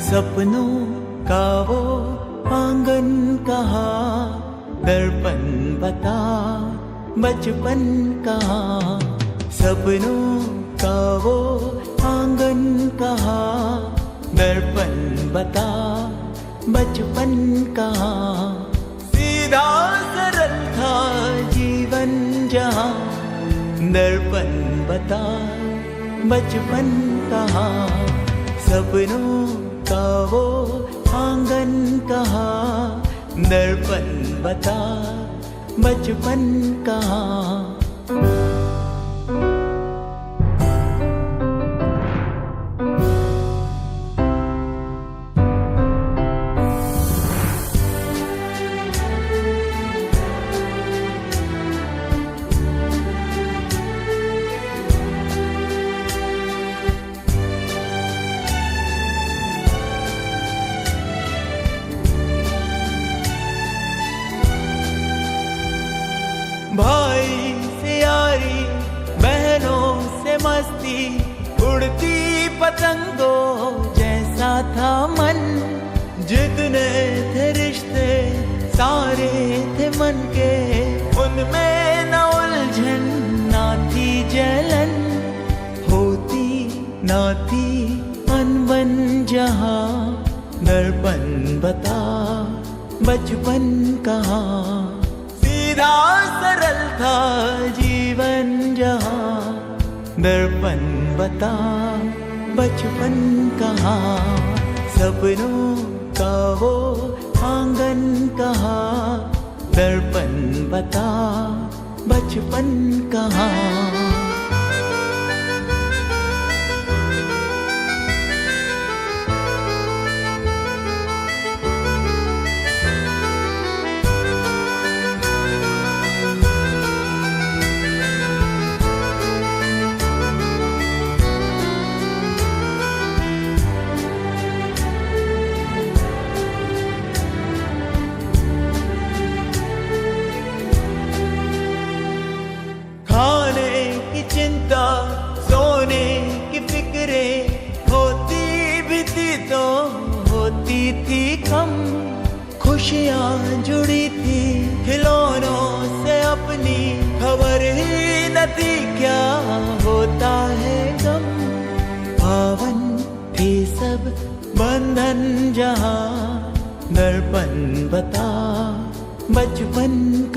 सपनों का वो आंगन कहाँ, दर्पण बता बचपन कहाँ। सपनों का वो आंगन कहाँ, दर्पण बता बचपन कहाँ। सीधा सरल था जीवन जहाँ, दर्पण बता बचपन कहाँ। सपनों का वो आंगन कहाँ, दर्पण बता बचपन कहाँ। भाई से यारी, बहनों से मस्ती, उड़ती पतंगों जैसा था मन। जितने थे रिश्ते सारे थे मन के, उनमें न उलझन ना थी जलन। होती ना थी अनबन जहाँ, दर्पण बता बचपन कहाँ। सीधा सरल था जीवन जहाँ, दर्पण बता बचपन कहाँ। सपनों का वो आंगन कहाँ, दर्पण बता बचपन कहाँ। चिंता सोने की फिक्रे होती भी थी तो होती थी कम। खुशियाँ जुड़ी थी खिलौनों से अपनी, खबर ही न थी क्या होता है गम। पावन थे सब बंधन जहाँ, दर्पण बता बचपन का।